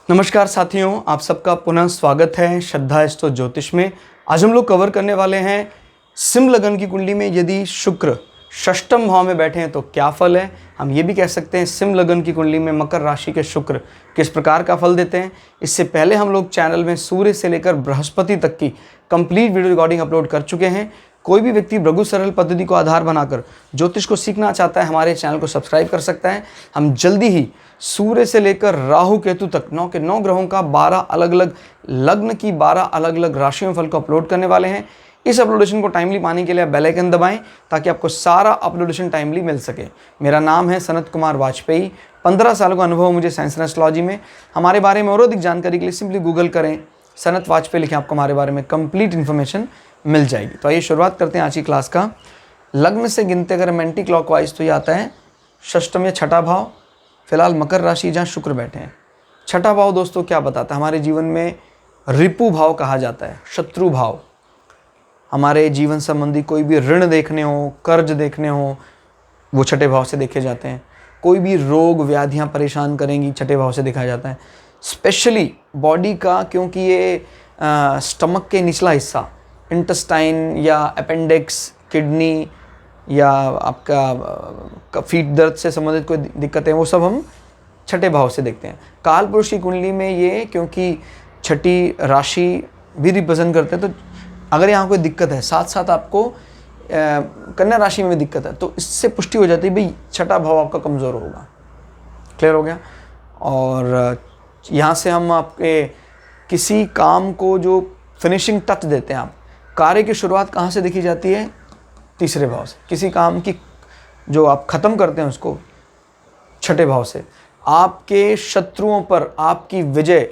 नमस्कार साथियों, आप सबका पुनः स्वागत है श्रद्धा एस्ट्रो ज्योतिष में। आज हम लोग कवर करने वाले हैं सिंह लगन की कुंडली में यदि शुक्र षष्ठम भाव में बैठे हैं तो क्या फल है। हम ये भी कह सकते हैं सिंह लगन की कुंडली में मकर राशि के शुक्र किस प्रकार का फल देते हैं। इससे पहले हम लोग चैनल में सूर्य से लेकर बृहस्पति तक की कंप्लीट वीडियो रिकॉर्डिंग अपलोड कर चुके हैं। कोई भी व्यक्ति भृगु सरल पद्धति को आधार बनाकर ज्योतिष को सीखना चाहता है, हमारे चैनल को सब्सक्राइब कर सकता है। हम जल्दी ही सूर्य से लेकर राहु केतु तक 9 के 9 ग्रहों का 12 अलग अलग लग्न की 12 अलग अलग राशियों फल को अपलोड करने वाले हैं। इस अपलोडेशन को टाइमली पाने के लिए बेल आइकन दबाएं ताकि आपको सारा अपलोडेशन टाइमली मिल सके। मेरा नाम है सनत कुमार वाजपेयी। 15 सालों का अनुभव मुझे साइंस एंड एस्ट्रोलॉजी में। हमारे बारे में और अधिक जानकारी के लिए सिंपली गूगल करें, सनत वाजपेयी लिखें, आपको हमारे बारे में कंप्लीट इन्फॉर्मेशन मिल जाएगी। तो आइए शुरुआत करते हैं आज की क्लास का। लग्न से गिनते अगर हम एंटी क्लॉकवाइज तो ये आता है षष्ठम या छठा भाव। फिलहाल मकर राशि जहाँ शुक्र बैठे हैं। छठा भाव दोस्तों क्या बताता है, हमारे जीवन में रिपु भाव कहा जाता है, शत्रु भाव। हमारे जीवन संबंधी कोई भी ऋण देखने हो, कर्ज देखने हो, वो छठे भाव से देखे जाते हैं। कोई भी रोग व्याधियाँ परेशान करेंगी, छठे भाव से देखा जाता है। स्पेशली बॉडी का, क्योंकि ये स्टमक के निचला हिस्सा, इंटेस्टाइन या अपेंडिक्स, किडनी या आपका फीट दर्द से संबंधित कोई दिक्कतें, वो सब हम छठे भाव से देखते हैं। काल पुरुष की कुंडली में ये क्योंकि छठी राशि भी रिप्रेजेंट करते हैं, तो अगर यहाँ कोई दिक्कत है, साथ साथ आपको कन्या राशि में भी दिक्कत है, तो इससे पुष्टि हो जाती है भाई छठा भाव आपका कमज़ोर होगा। क्लियर हो गया। और यहाँ से हम आपके किसी काम को जो फिनिशिंग टच देते हैं, आप कार्य की शुरुआत कहाँ से देखी जाती है? तीसरे भाव से। किसी काम की जो आप ख़त्म करते हैं उसको छठे भाव से। आपके शत्रुओं पर आपकी विजय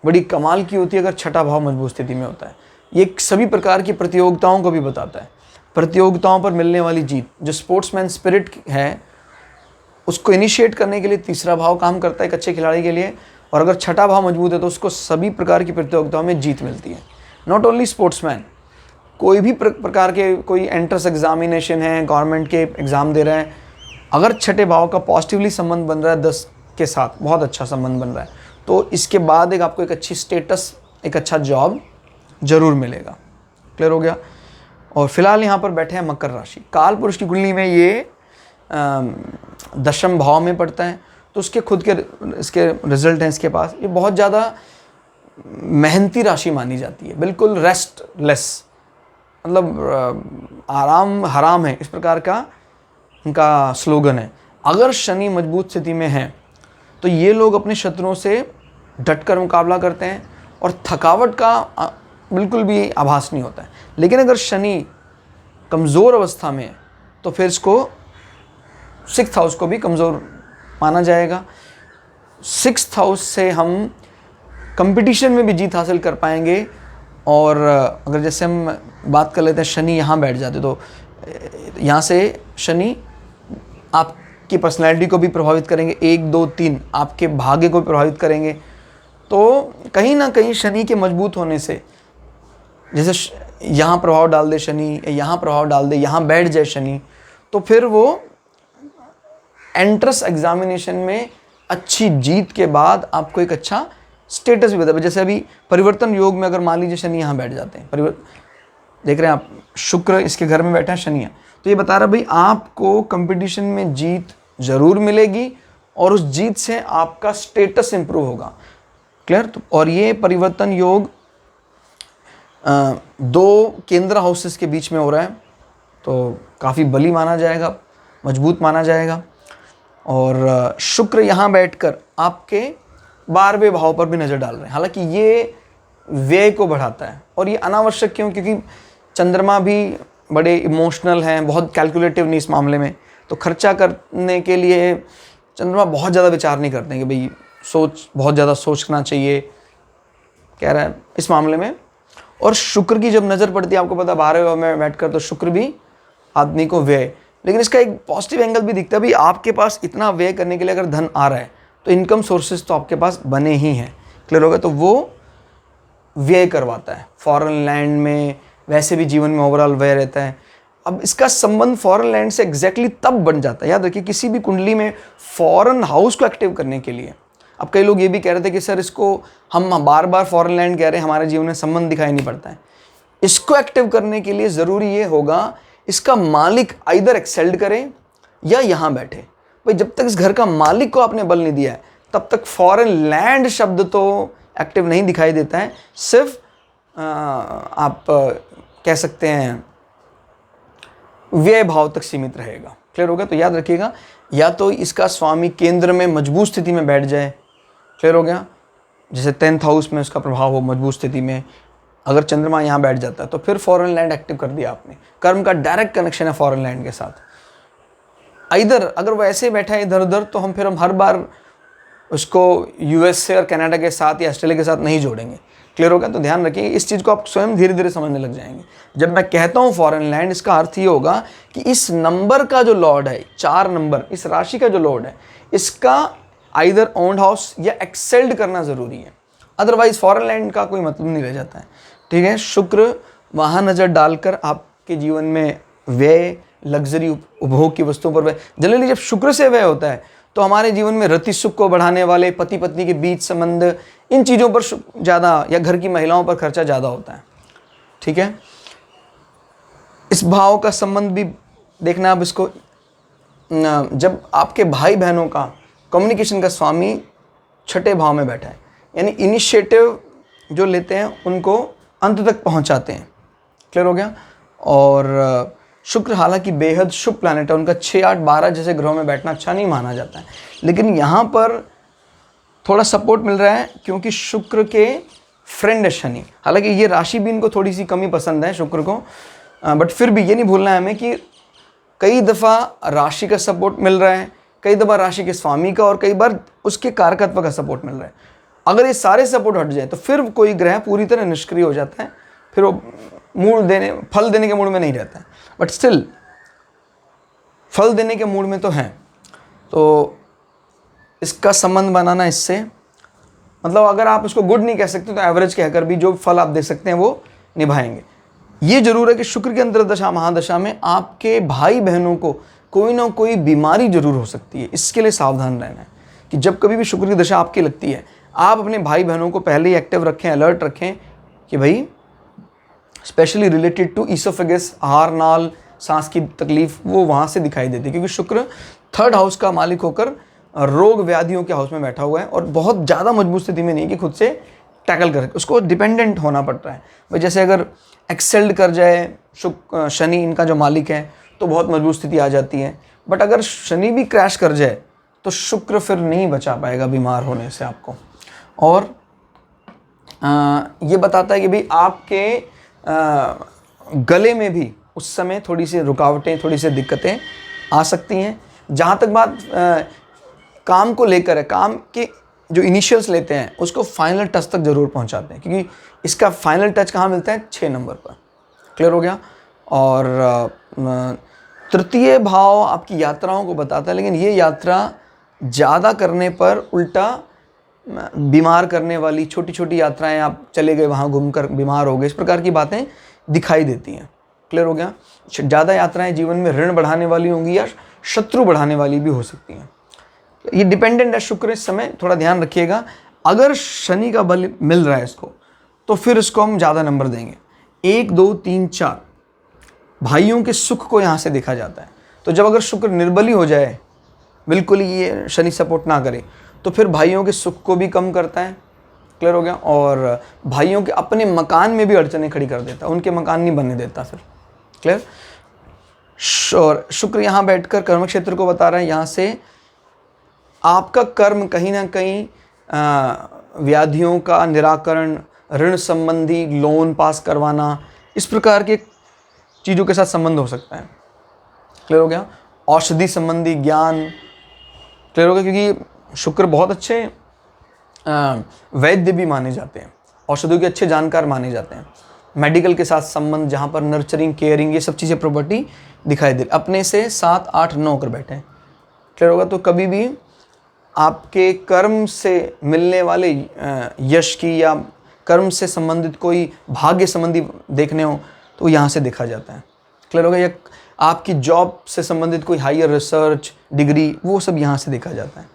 बड़ी कमाल की होती है अगर छठा भाव मजबूत स्थिति में होता है। ये सभी प्रकार की प्रतियोगिताओं को भी बताता है। प्रतियोगिताओं पर मिलने वाली जीत, जो स्पोर्ट्समैन स्पिरिट है, उसको इनिशिएट करने के लिए तीसरा भाव काम करता है एक अच्छे खिलाड़ी के लिए। और अगर छठा भाव मजबूत है तो उसको सभी प्रकार की प्रतियोगिताओं में जीत मिलती है। नॉट ओनली स्पोर्ट्समैन, कोई भी प्रकार के कोई एंट्रेंस एग्जामिनेशन है, गवर्नमेंट के एग्ज़ाम दे रहे हैं, अगर छठे भाव का पॉजिटिवली संबंध बन रहा है 10 के साथ, बहुत अच्छा संबंध बन रहा है, तो इसके बाद आपको एक अच्छी स्टेटस, एक अच्छा जॉब जरूर मिलेगा। क्लियर हो गया। और फिलहाल यहाँ पर बैठे हैं मकर राशि। काल पुरुष की कुंडली में ये दशम भाव में पड़ता है, तो उसके खुद के इसके रिजल्ट हैं इसके पास। ये बहुत ज़्यादा मेहनती राशि मानी जाती है, बिल्कुल रेस्टलेस, मतलब आराम हराम है, इस प्रकार का इनका स्लोगन है। अगर शनि मजबूत स्थिति में है तो ये लोग अपने शत्रुओं से डटकर मुकाबला करते हैं और थकावट का बिल्कुल भी आभास नहीं होता है। लेकिन अगर शनि कमज़ोर अवस्था में है तो फिर इसको 6th हाउस को भी कमज़ोर माना जाएगा। 6th हाउस से हम कंपटीशन में भी जीत हासिल कर पाएंगे। और अगर जैसे हम बात कर लेते हैं, शनि यहाँ बैठ जाते तो यहाँ से शनि आपकी पर्सनैलिटी को भी प्रभावित करेंगे, 1 2 3 आपके भाग्य को भी प्रभावित करेंगे। तो कहीं ना कहीं शनि के मजबूत होने से, जैसे यहाँ प्रभाव डाल दे शनि, यहाँ प्रभाव डाल दे, यहाँ बैठ जाए शनि, तो फिर वो एंट्रेंस एग्जामिनेशन में अच्छी जीत के बाद आपको एक अच्छा स्टेटस भी बताए। जैसे अभी परिवर्तन योग में अगर मान लीजिए शनि यहाँ बैठ जाते हैं, देख रहे हैं आप, शुक्र इसके घर में बैठा है, शनि है, तो ये बता रहा भाई आपको कंपटीशन में जीत जरूर मिलेगी और उस जीत से आपका स्टेटस इंप्रूव होगा। क्लियर। तो और ये परिवर्तन योग 2 केंद्र हाउसेस के बीच में हो रहा है, तो काफ़ी बली माना जाएगा, मजबूत माना जाएगा। और शुक्र यहाँ बैठकर आपके 12वें भाव पर भी नज़र डाल रहे हैं। हालांकि ये व्यय को बढ़ाता है और ये अनावश्यक क्यों? क्योंकि चंद्रमा भी बड़े इमोशनल हैं, बहुत कैलकुलेटिव नहीं इस मामले में। तो खर्चा करने के लिए चंद्रमा बहुत ज़्यादा विचार नहीं करते हैं कि भाई बहुत ज़्यादा सोचना चाहिए, कह रहा है इस मामले में। और शुक्र की जब नज़र पड़ती है, आपको पता 12वें भाव में बैठकर, तो शुक्र भी आदमी को व्यय, लेकिन इसका एक पॉजिटिव एंगल भी दिखता है। भाई आपके पास इतना व्यय करने के लिए अगर धन आ रहा है तो इनकम सोर्सेज तो आपके पास बने ही हैं। क्लियर होगा। तो वो व्यय करवाता है। फॉरेन लैंड में वैसे भी जीवन में ओवरऑल व्यय रहता है। अब इसका संबंध फॉरेन लैंड से एग्जैक्टली तब बन जाता है, याद रखिए किसी भी कुंडली में फॉरेन हाउस को एक्टिव करने के लिए अब कई लोग ये भी कह रहे थे कि सर इसको हम बार बार फॉरेन लैंड कह रहे हैं, हमारे जीवन में संबंध दिखाई नहीं पड़ता है। इसको एक्टिव करने के लिए ज़रूरी ये होगा इसका मालिक आइदर एक्सेल्ड करे या यहाँ बैठे। भाई जब तक इस घर का मालिक को आपने बल नहीं दिया है तब तक फॉरेन लैंड शब्द तो एक्टिव नहीं दिखाई देता है, सिर्फ आप कह सकते हैं व्यय भाव तक सीमित रहेगा। क्लियर हो गया? तो याद रखिएगा, या तो इसका स्वामी केंद्र में मजबूत स्थिति में बैठ जाए, क्लियर हो गया, जैसे 10th हाउस में उसका प्रभाव हो मजबूत स्थिति में, अगर चंद्रमा यहाँ बैठ जाता है तो फिर फॉरेन लैंड एक्टिव कर दिया आपने। कर्म का डायरेक्ट कनेक्शन है फॉरेन लैंड के साथ। इधर अगर वो ऐसे बैठा है इधर उधर तो हम हर बार उसको यूएसए और कनाडा के साथ या ऑस्ट्रेलिया के साथ नहीं जोड़ेंगे। क्लियर हो गया? तो ध्यान रखिए, इस चीज़ को आप स्वयं धीरे धीरे समझने लग जाएंगे। जब मैं कहता हूँ फॉरेन लैंड, इसका अर्थ ये होगा कि इस नंबर का जो लॉर्ड है, 4 नंबर, इस राशि का जो लॉर्ड है, इसका आइदर ओन्ड हाउस या एक्सेल्ड करना ज़रूरी है, अदरवाइज फॉरेन लैंड का कोई मतलब नहीं रह जाता है। ठीक है? शुक्र वहाँ नज़र डालकर आपके जीवन में व्यय, लग्जरी, उपभोग की वस्तुओं पर व्यय, जनरली जब शुक्र से व्यय होता है तो हमारे जीवन में रति सुख को बढ़ाने वाले पति पत्नी के बीच संबंध, इन चीज़ों पर ज़्यादा, या घर की महिलाओं पर खर्चा ज़्यादा होता है। ठीक है? इस भाव का संबंध भी देखना आप इसको, जब आपके भाई बहनों का कम्युनिकेशन का स्वामी छठे भाव में बैठा है, यानी इनिशिएटिव जो लेते हैं उनको अंत तक पहुंचाते हैं। क्लियर हो गया? और शुक्र हालांकि बेहद शुभ प्लैनेट है, उनका 6, 8, 12 जैसे ग्रहों में बैठना अच्छा नहीं माना जाता है, लेकिन यहाँ पर थोड़ा सपोर्ट मिल रहा है क्योंकि शुक्र के फ्रेंड है शनि। हालांकि ये राशि भी इनको थोड़ी सी कमी पसंद है शुक्र को, बट फिर भी ये नहीं भूलना है हमें कि कई दफ़ा राशि का सपोर्ट मिल रहा है, कई दफ़ा राशि के स्वामी का, और कई बार उसके कारकत्व का सपोर्ट मिल रहा है। अगर ये सारे सपोर्ट हट जाए तो फिर कोई ग्रह पूरी तरह निष्क्रिय हो जाता है, फिर वो फल देने के मूड में नहीं रहता है, बट स्टिल फल देने के मूड में तो हैं। तो इसका संबंध बनाना इससे, मतलब अगर आप इसको गुड नहीं कह सकते तो एवरेज कहकर भी जो फल आप दे सकते हैं वो निभाएंगे। ये जरूर है कि शुक्र की अंतर्दशा महादशा में आपके भाई बहनों को कोई ना कोई बीमारी जरूर हो सकती है। इसके लिए सावधान रहना है कि जब कभी भी शुक्र की दशा आपकी लगती है, आप अपने भाई बहनों को पहले ही एक्टिव रखें, अलर्ट रखें कि भाई स्पेशली रिलेटेड टू ईसोफेगस, आहार नाल, सांस की तकलीफ, वो वहाँ से दिखाई देती है, क्योंकि शुक्र 3rd हाउस का मालिक होकर रोग व्याधियों के हाउस में बैठा हुआ है और बहुत ज़्यादा मजबूत स्थिति में नहीं कि खुद से टैकल कर, उसको डिपेंडेंट होना पड़ता है। भाई जैसे अगर एक्सेल्ड कर जाए शनि, इनका जो मालिक है, तो बहुत मजबूत स्थिति आ जाती है, बट अगर शनि भी क्रैश कर जाए तो शुक्र फिर नहीं बचा पाएगा बीमार होने से आपको। और ये बताता है कि भाई आपके गले में भी उस समय थोड़ी सी रुकावटें, थोड़ी सी दिक्कतें आ सकती हैं। जहाँ तक बात काम को लेकर है, काम के जो इनिशियल्स लेते हैं उसको फाइनल टच तक ज़रूर पहुँचाते हैं, क्योंकि इसका फाइनल टच कहाँ मिलता है? 6 नंबर पर। क्लियर हो गया? और तृतीय भाव आपकी यात्राओं को बताता है, लेकिन ये यात्रा ज़्यादा करने पर उल्टा बीमार करने वाली, छोटी छोटी यात्राएं, आप चले गए वहाँ घूमकर बीमार हो गए, इस प्रकार की बातें दिखाई देती हैं। क्लियर हो गया? ज़्यादा यात्राएं जीवन में ऋण बढ़ाने वाली होंगी या शत्रु बढ़ाने वाली भी हो सकती हैं। ये डिपेंडेंट है शुक्र, इस समय थोड़ा ध्यान रखिएगा। अगर शनि का बल मिल रहा है इसको, तो फिर इसको हम ज़्यादा नंबर देंगे। 1, 2, 3, 4 भाइयों के सुख को यहाँ से देखा जाता है। तो जब अगर शुक्र निर्बली हो जाए, बिल्कुल ही ये शनि सपोर्ट ना करे, तो फिर भाइयों के सुख को भी कम करता है। क्लियर हो गया? और भाइयों के अपने मकान में भी अड़चनें खड़ी कर देता है, उनके मकान नहीं बनने देता फिर। क्लियर? और शुक्र यहाँ बैठकर कर्म क्षेत्र को बता रहा है, यहाँ से आपका कर्म कहीं ना कहीं व्याधियों का निराकरण, ऋण संबंधी लोन पास करवाना, इस प्रकार के चीज़ों के साथ संबंध हो सकता है। क्लियर हो गया? औषधि संबंधी ज्ञान। क्लियर हो गया? क्योंकि शुक्र बहुत अच्छे वैद्य भी माने जाते हैं, औषधियों के अच्छे जानकार माने जाते हैं। मेडिकल के साथ संबंध, जहाँ पर नर्चरिंग, केयरिंग, ये सब चीज़ें प्रॉपर्टी दिखाई दे, अपने से 7, 8, 9 कर बैठे हैं। क्लियर होगा? तो कभी भी आपके कर्म से मिलने वाले यश की या कर्म से संबंधित कोई भाग्य संबंधी देखने हो तो यहाँ से देखा जाता है। क्लियर होगा? या आपकी जॉब से संबंधित कोई हायर रिसर्च डिग्री, वो सब यहाँ से देखा जाता है।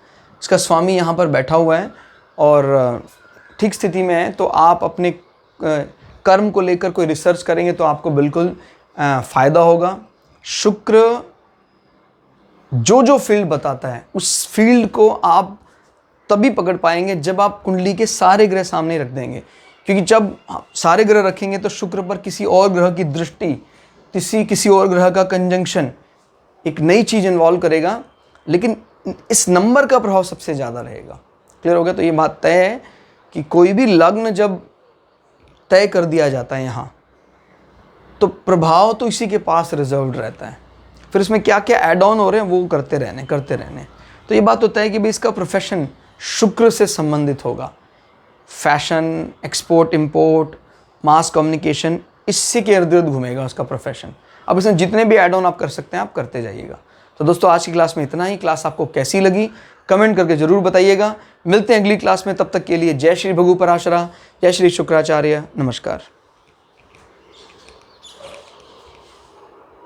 इसका स्वामी यहाँ पर बैठा हुआ है और ठीक स्थिति में है, तो आप अपने कर्म को लेकर कोई रिसर्च करेंगे तो आपको बिल्कुल फ़ायदा होगा। शुक्र जो फील्ड बताता है उस फील्ड को आप तभी पकड़ पाएंगे जब आप कुंडली के सारे ग्रह सामने रख देंगे, क्योंकि जब सारे ग्रह रखेंगे तो शुक्र पर किसी और ग्रह की दृष्टि, किसी और ग्रह का कंजंक्शन एक नई चीज़ इन्वॉल्व करेगा, लेकिन इस नंबर का प्रभाव सबसे ज़्यादा रहेगा। क्लियर हो गया? तो ये बात तय है कि कोई भी लग्न जब तय कर दिया जाता है यहाँ, तो प्रभाव तो इसी के पास रिजर्व्ड रहता है। फिर इसमें क्या क्या ऐड ऑन हो रहे हैं वो करते रहने। तो ये बात होता है कि भाई इसका प्रोफेशन शुक्र से संबंधित होगा। Fashion, export import, mass communication, इससे के इर्द गिर्द घूमेगा उसका प्रोफेशन। अब इसमें जितने भी ऐड ऑन आप कर सकते हैं आप करते जाइएगा। तो दोस्तों आज की क्लास में इतना ही। क्लास आपको कैसी लगी कमेंट करके ज़रूर बताइएगा। मिलते हैं अगली क्लास में, तब तक के लिए जय श्री भगु पराशरा, जय श्री शुक्राचार्य, नमस्कार।